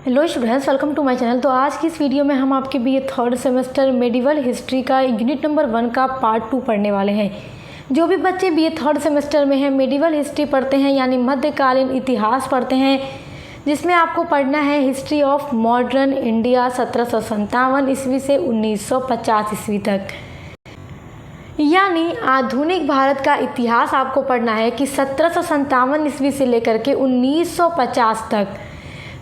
Hello students, welcome to my channel. तो आज की इस वीडियो में हम आपके BA third semester medieval history का यूनिट नंबर 1 का पार्ट 2 पढ़ने वाले हैं। जो भी बच्चे बीए थर्ड सेमेस्टर में हैं, मेडिवल हिस्ट्री पढ़ते हैं यानी मध्यकालीन इतिहास पढ़ते हैं, जिसमें आपको पढ़ना है हिस्ट्री ऑफ मॉडर्न इंडिया 1757 ईस्वी से 1950 ईस्वी तक, यानी आधुनिक भारत का इतिहास आपको पढ़ना है कि 1757 ईस्वी से लेकर के 1950 तक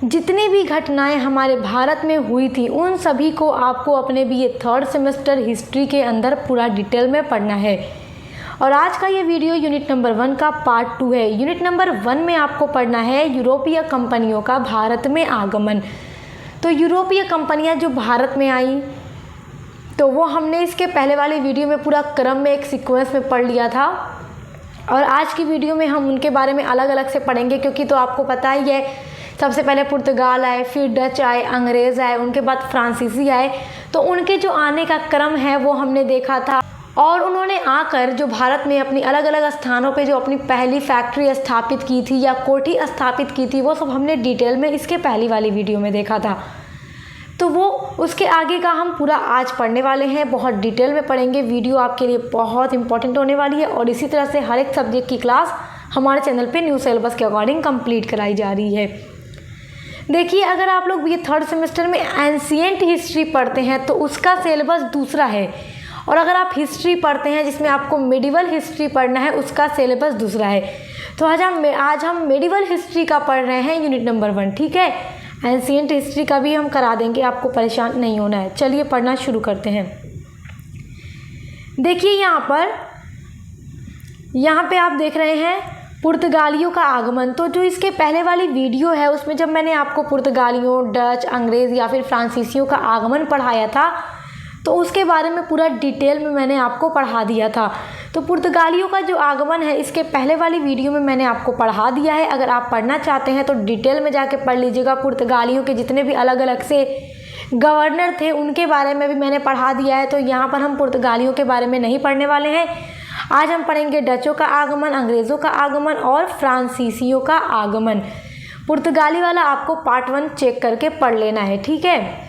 जितनी भी घटनाएं हमारे भारत में हुई थी उन सभी को आपको अपने बीए थर्ड सेमेस्टर हिस्ट्री के अंदर पूरा डिटेल में पढ़ना है। और आज का ये वीडियो यूनिट नंबर 1 का पार्ट 2 है। यूनिट नंबर 1 में आपको पढ़ना है यूरोपीय कंपनियों का भारत में आगमन। तो यूरोपीय कंपनियां जो भारत में आई तो वो हमने इसके पहले वाले वीडियो में पूरा क्रम में एक सीक्वेंस में पढ़ लिया था, और आज की वीडियो में हम उनके बारे में अलग अलग से पढ़ेंगे, क्योंकि तो आपको पता ही है सबसे पहले पुर्तगाल आए, फिर डच आए, अंग्रेज़ आए, उनके बाद फ्रांसीसी आए। तो उनके जो आने का क्रम है वो हमने देखा था, और उन्होंने आकर जो भारत में अपनी अलग अलग स्थानों पे जो अपनी पहली फैक्ट्री स्थापित की थी या कोठी स्थापित की थी वो सब हमने डिटेल में इसके पहली वाली वीडियो में देखा था। तो वो उसके आगे का हम पूरा आज पढ़ने वाले हैं, बहुत डिटेल में पढ़ेंगे। वीडियो आपके लिए बहुत इंपॉर्टेंट होने वाली है, और इसी तरह से हर एक सब्जेक्ट की क्लास हमारे चैनल पे न्यू सिलेबस के अकॉर्डिंग कंप्लीट कराई जा रही है। देखिए, अगर आप लोग ये थर्ड सेमेस्टर में एंशिएंट हिस्ट्री पढ़ते हैं तो उसका सिलेबस दूसरा है, और अगर आप हिस्ट्री पढ़ते हैं जिसमें आपको मेडिवल हिस्ट्री पढ़ना है उसका सिलेबस दूसरा है। तो आज हम मेडिवल हिस्ट्री का पढ़ रहे हैं यूनिट नंबर 1, ठीक है। एंशिएंट हिस्ट्री का भी हम करा देंगे, आपको परेशान नहीं होना है। चलिए पढ़ना शुरू करते हैं। देखिए यहाँ पे आप देख रहे हैं पुर्तगालियों का आगमन। तो जो इसके पहले वाली वीडियो है उसमें जब मैंने आपको पुर्तगालियों, डच, अंग्रेज़ या फिर फ्रांसीसियों का आगमन पढ़ाया था तो उसके बारे में पूरा डिटेल में मैंने आपको पढ़ा दिया था। तो पुर्तगालियों का जो आगमन है इसके पहले वाली वीडियो में मैंने आपको पढ़ा दिया है। अगर आप पढ़ना चाहते हैं तो डिटेल में जाके पढ़ लीजिएगा। पुर्तगालियों के जितने भी अलग अलग से गवर्नर थे उनके बारे में भी मैंने पढ़ा दिया है। तो यहाँ पर हम पुर्तगालियों के बारे में नहीं पढ़ने वाले हैं। आज हम पढ़ेंगे डचों का आगमन, अंग्रेज़ों का आगमन और फ्रांसीसियों का आगमन। पुर्तगाली वाला आपको पार्ट 1 चेक करके पढ़ लेना है, ठीक है।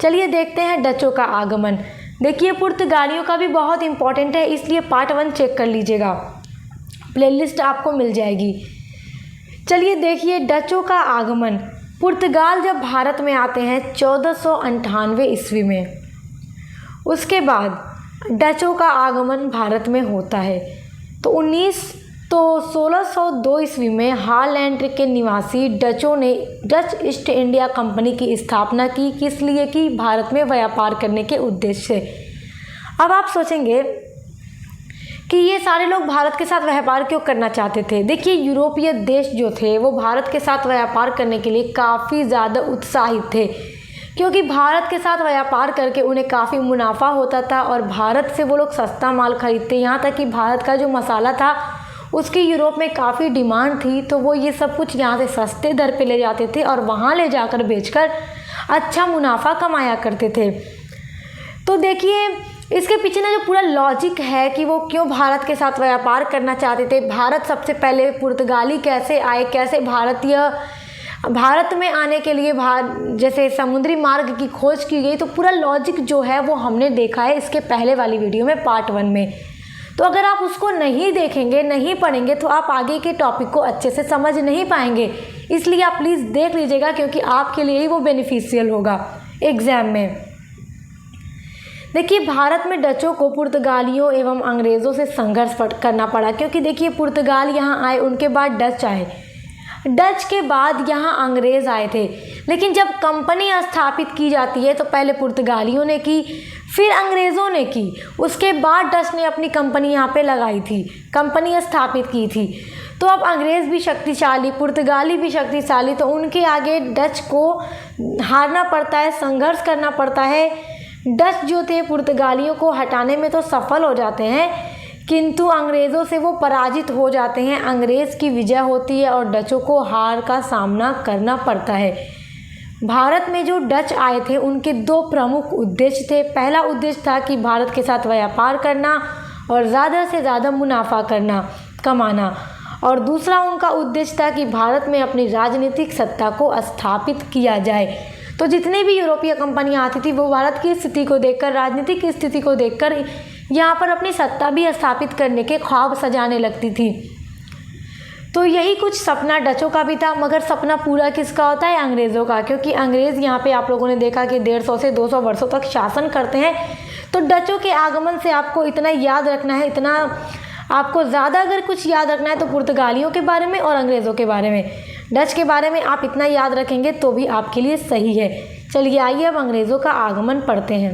चलिए देखते हैं डचों का आगमन। देखिए, पुर्तगालियों का भी बहुत इंपॉर्टेंट है, इसलिए पार्ट 1 चेक कर लीजिएगा, प्लेलिस्ट आपको मिल जाएगी। चलिए देखिए, डचों का आगमन। पुर्तगाल जब भारत में आते हैं 1498 ईस्वी में, उसके बाद डचों का आगमन भारत में होता है। तो 1602 ईस्वी में हॉलैंड के निवासी डचों ने डच ईस्ट इंडिया कंपनी की स्थापना की। किस लिए की? भारत में व्यापार करने के उद्देश्य से। अब आप सोचेंगे कि ये सारे लोग भारत के साथ व्यापार क्यों करना चाहते थे। देखिए, यूरोपीय देश जो थे वो भारत के साथ व्यापार करने के लिए काफ़ी ज़्यादा उत्साहित थे, क्योंकि भारत के साथ व्यापार करके उन्हें काफ़ी मुनाफा होता था और भारत से वो लोग सस्ता माल खरीदते। यहाँ तक कि भारत का जो मसाला था उसकी यूरोप में काफ़ी डिमांड थी, तो वो ये सब कुछ यहाँ से सस्ते दर पे ले जाते थे और वहाँ ले जाकर बेचकर अच्छा मुनाफा कमाया करते थे। तो देखिए, इसके पीछे ना जो पूरा लॉजिक है कि वो क्यों भारत के साथ व्यापार करना चाहते थे। भारत सबसे पहले पुर्तगाली कैसे आए, कैसे भारत में आने के लिए जैसे समुद्री मार्ग की खोज की गई। तो पूरा लॉजिक जो है वो हमने देखा है इसके पहले वाली वीडियो में, पार्ट 1 में। तो अगर आप उसको नहीं देखेंगे, नहीं पढ़ेंगे तो आप आगे के टॉपिक को अच्छे से समझ नहीं पाएंगे। इसलिए आप प्लीज़ देख लीजिएगा, क्योंकि आपके लिए ही वो बेनिफिशियल होगा एग्ज़ाम में। देखिए, भारत में डचों को पुर्तगालियों एवं अंग्रेज़ों से संघर्ष करना पड़ा, क्योंकि देखिए पुर्तगाल यहाँ आए, उनके बाद डच आए, डच के बाद यहाँ अंग्रेज़ आए थे। लेकिन जब कंपनी स्थापित की जाती है तो पहले पुर्तगालियों ने की, फिर अंग्रेज़ों ने की, उसके बाद डच ने अपनी कंपनी यहाँ पे लगाई थी, कंपनी स्थापित की थी। तो अब अंग्रेज़ भी शक्तिशाली, पुर्तगाली भी शक्तिशाली, तो उनके आगे डच को हारना पड़ता है, संघर्ष करना पड़ता है। डच जो थे पुर्तगालियों को हटाने में तो सफल हो जाते हैं, किंतु अंग्रेज़ों से वो पराजित हो जाते हैं। अंग्रेज़ की विजय होती है और डचों को हार का सामना करना पड़ता है। भारत में जो डच आए थे उनके 2 प्रमुख उद्देश्य थे। पहला उद्देश्य था कि भारत के साथ व्यापार करना और ज़्यादा से ज़्यादा मुनाफा कमाना, और दूसरा उनका उद्देश्य था कि भारत में अपनी राजनीतिक सत्ता को स्थापित किया जाए। तो जितनी भी यूरोपीय कंपनियां आती थी वो भारत की स्थिति को देखकर, राजनीतिक स्थिति को देखकर यहाँ पर अपनी सत्ता भी स्थापित करने के ख्वाब सजाने लगती थी। तो यही कुछ सपना डचों का भी था, मगर सपना पूरा किसका होता है? अंग्रेज़ों का, क्योंकि अंग्रेज़ यहाँ पे आप लोगों ने देखा कि 150 से 200 वर्षों तक शासन करते हैं। तो डचों के आगमन से आपको इतना याद रखना है, इतना आपको ज़्यादा अगर कुछ याद रखना है तो पुर्तगालियों के बारे में और अंग्रेज़ों के बारे में। डच के बारे में आप इतना याद रखेंगे तो भी आपके लिए सही है। चलिए आइए अब अंग्रेज़ों का आगमन पढ़ते हैं।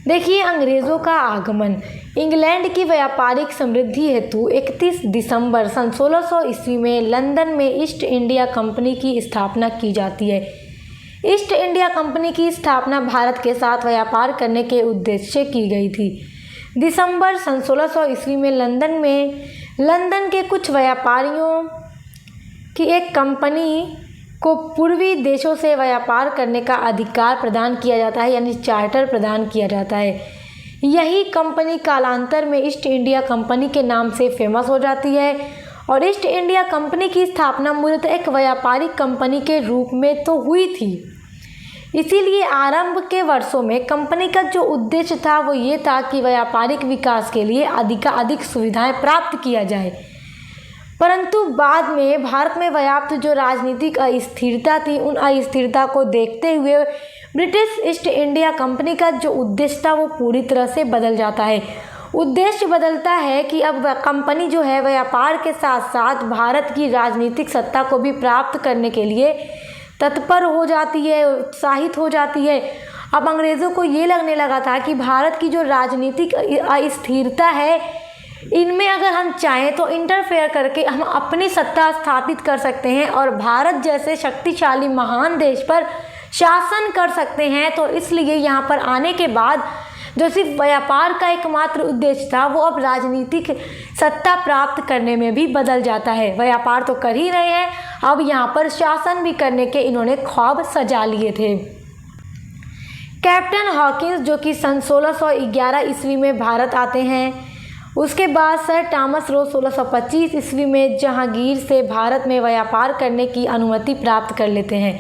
देखिए अंग्रेज़ों का आगमन। इंग्लैंड की व्यापारिक समृद्धि हेतु 31 दिसंबर सन 1600 ईस्वी में लंदन में ईस्ट इंडिया कंपनी की स्थापना की जाती है। ईस्ट इंडिया कंपनी की स्थापना भारत के साथ व्यापार करने के उद्देश्य से की गई थी। दिसंबर सन 1600 ईस्वी में लंदन के कुछ व्यापारियों की एक कंपनी को पूर्वी देशों से व्यापार करने का अधिकार प्रदान किया जाता है, यानी चार्टर प्रदान किया जाता है। यही कंपनी कालांतर में ईस्ट इंडिया कंपनी के नाम से फेमस हो जाती है। और ईस्ट इंडिया कंपनी की स्थापना मूलतः एक व्यापारिक कंपनी के रूप में तो हुई थी, इसीलिए आरंभ के वर्षों में कंपनी का जो उद्देश्य था वो ये था कि व्यापारिक विकास के लिए अधिक सुविधाएं प्राप्त किया जाए। परंतु बाद में भारत में व्याप्त जो राजनीतिक अस्थिरता थी, उन अस्थिरता को देखते हुए ब्रिटिश ईस्ट इंडिया कंपनी का जो उद्देश्य था वो पूरी तरह से बदल जाता है। उद्देश्य बदलता है कि अब कंपनी जो है व्यापार के साथ साथ भारत की राजनीतिक सत्ता को भी प्राप्त करने के लिए तत्पर हो जाती है, उत्साहित हो जाती है। अब अंग्रेज़ों को ये लगने लगा था कि भारत की जो राजनीतिक अस्थिरता है, इनमें अगर हम चाहें तो इंटरफेयर करके हम अपनी सत्ता स्थापित कर सकते हैं और भारत जैसे शक्तिशाली महान देश पर शासन कर सकते हैं। तो इसलिए यहाँ पर आने के बाद जो सिर्फ व्यापार का एकमात्र उद्देश्य था वो अब राजनीतिक सत्ता प्राप्त करने में भी बदल जाता है। व्यापार तो कर ही रहे हैं, अब यहाँ पर शासन भी करने के इन्होंने ख्वाब सजा लिए थे। कैप्टन हॉकिंस जो कि सन 1611 ईस्वी में भारत आते हैं, उसके बाद सर थॉमस रो 1625 ईस्वी में जहांगीर से भारत में व्यापार करने की अनुमति प्राप्त कर लेते हैं।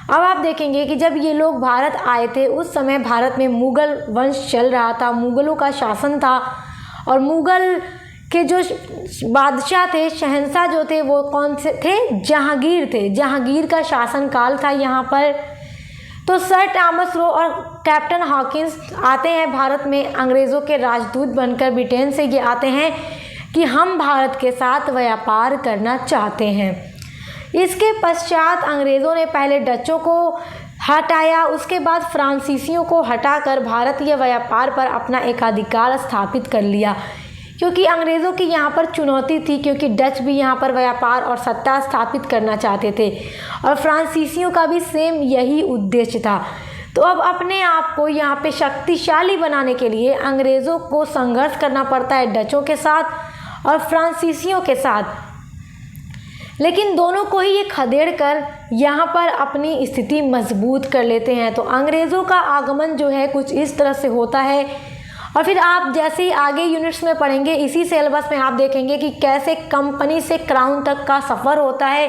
अब आप देखेंगे कि जब ये लोग भारत आए थे उस समय भारत में मुग़ल वंश चल रहा था, मुग़लों का शासन था। और मुग़ल के जो बादशाह थे, शहंशाह जो थे वो कौन से थे? जहांगीर थे। जहांगीर का शासनकाल था यहाँ पर। तो सर थॉमस रो और कैप्टन हॉकिंस आते हैं भारत में अंग्रेज़ों के राजदूत बनकर। ब्रिटेन से ये आते हैं कि हम भारत के साथ व्यापार करना चाहते हैं। इसके पश्चात अंग्रेज़ों ने पहले डचों को हटाया, उसके बाद फ्रांसीसियों को हटाकर भारतीय व्यापार पर अपना एकाधिकार स्थापित कर लिया, क्योंकि अंग्रेज़ों की यहाँ पर चुनौती थी, क्योंकि डच भी यहाँ पर व्यापार और सत्ता स्थापित करना चाहते थे और फ्रांसीसियों का भी सेम यही उद्देश्य था। तो अब अपने आप को यहाँ पे शक्तिशाली बनाने के लिए अंग्रेज़ों को संघर्ष करना पड़ता है डचों के साथ और फ्रांसीसियों के साथ, लेकिन दोनों को ही ये खदेड़ कर यहाँ पर अपनी स्थिति मजबूत कर लेते हैं। तो अंग्रेज़ों का आगमन जो है कुछ इस तरह से होता है। और फिर आप जैसे ही आगे यूनिट्स में पढ़ेंगे, इसी सिलेबस में आप देखेंगे कि कैसे कंपनी से क्राउन तक का सफ़र होता है,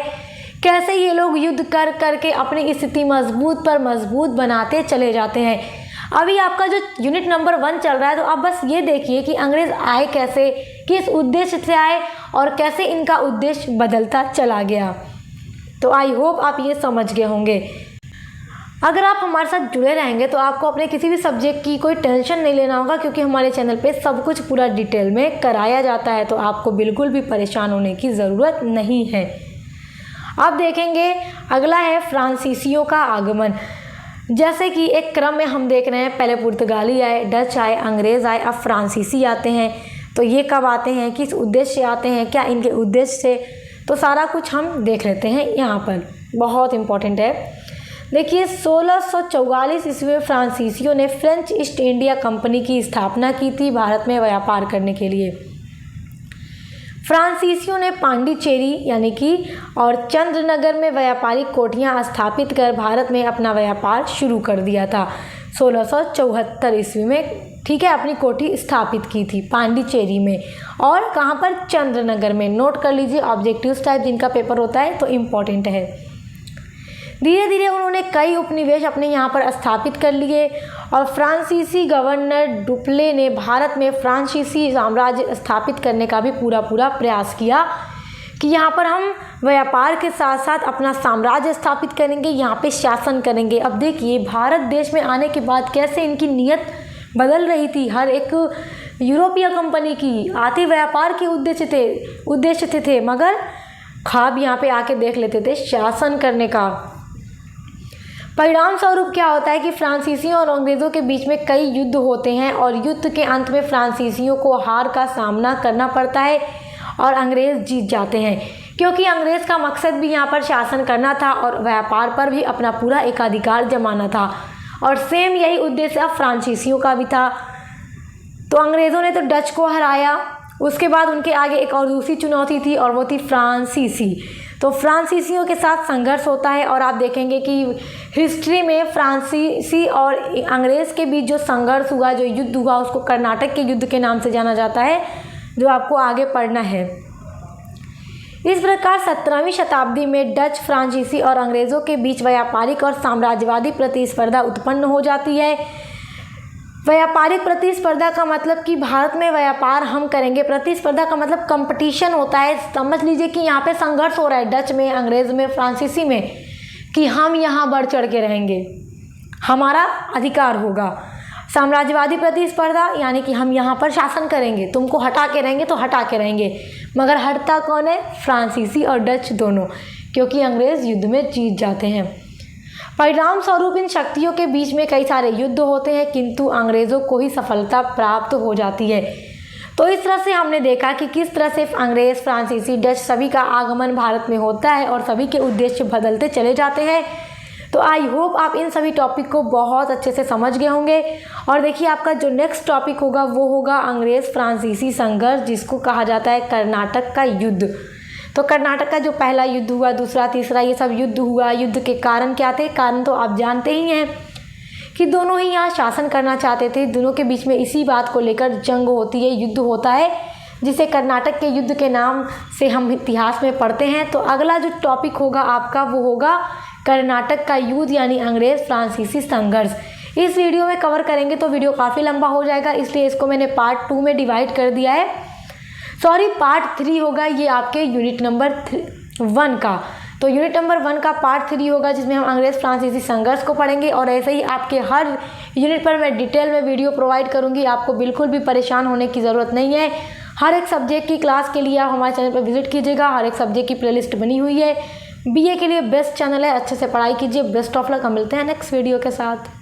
कैसे ये लोग युद्ध कर करके अपनी स्थिति मजबूत पर मजबूत बनाते चले जाते हैं। अभी आपका जो यूनिट नंबर 1 चल रहा है, तो आप बस ये देखिए कि अंग्रेज़ आए कैसे, किस उद्देश्य से आए और कैसे इनका उद्देश्य बदलता चला गया। तो आई होप आप ये समझ गए होंगे। अगर आप हमारे साथ जुड़े रहेंगे तो आपको अपने किसी भी सब्जेक्ट की कोई टेंशन नहीं लेना होगा, क्योंकि हमारे चैनल पे सब कुछ पूरा डिटेल में कराया जाता है। तो आपको बिल्कुल भी परेशान होने की ज़रूरत नहीं है। अब देखेंगे अगला है फ्रांसीसियों का आगमन। जैसे कि एक क्रम में हम देख रहे हैं, पहले पुर्तगाली आए, डच आए, अंग्रेज़ आए, अब फ्रांसीसी आते हैं। तो ये कब आते हैं, किस उद्देश्य से आते हैं, क्या इनके उद्देश्य से, तो सारा कुछ हम देख लेते हैं यहाँ पर। बहुत इम्पोर्टेंट है। देखिए 1644 ईस्वी में फ्रांसीसियों ने फ्रेंच ईस्ट इंडिया कंपनी की स्थापना की थी भारत में व्यापार करने के लिए। फ्रांसीसियों ने पांडिचेरी यानी कि और चंद्रनगर में व्यापारिक कोठियां स्थापित कर भारत में अपना व्यापार शुरू कर दिया था। 1674 ईस्वी में, ठीक है, अपनी कोठी स्थापित की थी पांडिचेरी में। और कहाँ पर? चंद्रनगर में। नोट कर लीजिए, ऑब्जेक्टिव्स टाइप जिनका पेपर होता है तो इम्पॉर्टेंट है। धीरे धीरे उन्होंने कई उपनिवेश अपने यहाँ पर स्थापित कर लिए और फ्रांसीसी गवर्नर डुप्ले ने भारत में फ्रांसीसी साम्राज्य स्थापित करने का भी पूरा प्रयास किया कि यहाँ पर हम व्यापार के साथ साथ अपना साम्राज्य स्थापित करेंगे, यहाँ पे शासन करेंगे। अब देखिए भारत देश में आने के बाद कैसे इनकी नीयत बदल रही थी। हर एक यूरोपीय कंपनी की आती व्यापार के उद्देश्य थे, मगर ख्वाब यहाँ पे आके देख लेते थे शासन करने का। परिणाम स्वरूप क्या होता है कि फ्रांसीसियों और अंग्रेज़ों के बीच में कई युद्ध होते हैं और युद्ध के अंत में फ्रांसीसियों को हार का सामना करना पड़ता है और अंग्रेज़ जीत जाते हैं, क्योंकि अंग्रेज़ का मकसद भी यहाँ पर शासन करना था और व्यापार पर भी अपना पूरा एकाधिकार जमाना था। और सेम यही उद्देश्य अब फ्रांसीसियों का भी था। तो अंग्रेज़ों ने तो डच को हराया, उसके बाद उनके आगे एक और दूसरी चुनौती थी और वो थी फ्रांसीसी। तो फ्रांसीसियों के साथ संघर्ष होता है और आप देखेंगे कि हिस्ट्री में फ्रांसीसी और अंग्रेज़ के बीच जो संघर्ष हुआ, जो युद्ध हुआ, उसको कर्नाटक के युद्ध के नाम से जाना जाता है, जो आपको आगे पढ़ना है। इस प्रकार 17वीं शताब्दी में डच, फ्रांसीसी और अंग्रेज़ों के बीच व्यापारिक और साम्राज्यवादी प्रतिस्पर्धा उत्पन्न हो जाती है। व्यापारिक प्रतिस्पर्धा का मतलब कि भारत में व्यापार हम करेंगे, प्रतिस्पर्धा का मतलब कंपटीशन होता है। समझ लीजिए कि यहाँ पे संघर्ष हो रहा है डच में, अंग्रेज़ में, फ्रांसीसी में, कि हम यहाँ बढ़ चढ़ के रहेंगे, हमारा अधिकार होगा। साम्राज्यवादी प्रतिस्पर्धा यानी कि हम यहाँ पर शासन करेंगे, तुमको हटा के रहेंगे तो हटा के रहेंगे, मगर हटता कौन है? फ्रांसीसी और डच दोनों, क्योंकि अंग्रेज़ युद्ध में जीत जाते हैं। परिणाम स्वरूप इन शक्तियों के बीच में कई सारे युद्ध होते हैं, किंतु अंग्रेज़ों को ही सफलता प्राप्त हो जाती है। तो इस तरह से हमने देखा कि किस तरह से अंग्रेज़, फ्रांसीसी, डच सभी का आगमन भारत में होता है और सभी के उद्देश्य बदलते चले जाते हैं। तो आई होप आप इन सभी टॉपिक को बहुत अच्छे से समझ गए होंगे। और देखिए आपका जो नेक्स्ट टॉपिक होगा वो होगा अंग्रेज़ फ्रांसीसी संघर्ष, जिसको कहा जाता है कर्नाटक का युद्ध। तो कर्नाटक का जो पहला युद्ध हुआ, दूसरा, तीसरा, ये सब युद्ध हुआ। युद्ध के कारण क्या थे? कारण तो आप जानते ही हैं कि दोनों ही यहाँ शासन करना चाहते थे। दोनों के बीच में इसी बात को लेकर जंग होती है, युद्ध होता है, जिसे कर्नाटक के युद्ध के नाम से हम इतिहास में पढ़ते हैं। तो अगला जो टॉपिक होगा आपका वो होगा कर्नाटक का युद्ध, यानी अंग्रेज़ फ्रांसीसी संघर्ष। इस वीडियो में कवर करेंगे तो वीडियो काफ़ी लंबा हो जाएगा, इसलिए इसको मैंने पार्ट 2 में डिवाइड कर दिया है। सॉरी, पार्ट 3 होगा ये आपके यूनिट नंबर 1 का। तो यूनिट नंबर 1 का पार्ट 3 होगा, जिसमें हम अंग्रेज़ फ्रांसीसी संघर्ष को पढ़ेंगे। और ऐसे ही आपके हर यूनिट पर मैं डिटेल में वीडियो प्रोवाइड करूंगी, आपको बिल्कुल भी परेशान होने की ज़रूरत नहीं है। हर एक सब्जेक्ट की क्लास के लिए आप हमारे चैनल पर विजिट कीजिएगा। हर एक सब्जेक्ट की प्लेलिस्ट बनी हुई है। बीए के लिए बेस्ट चैनल है, अच्छे से पढ़ाई कीजिए। Best of luck. हम मिलते हैं नेक्स्ट वीडियो के साथ।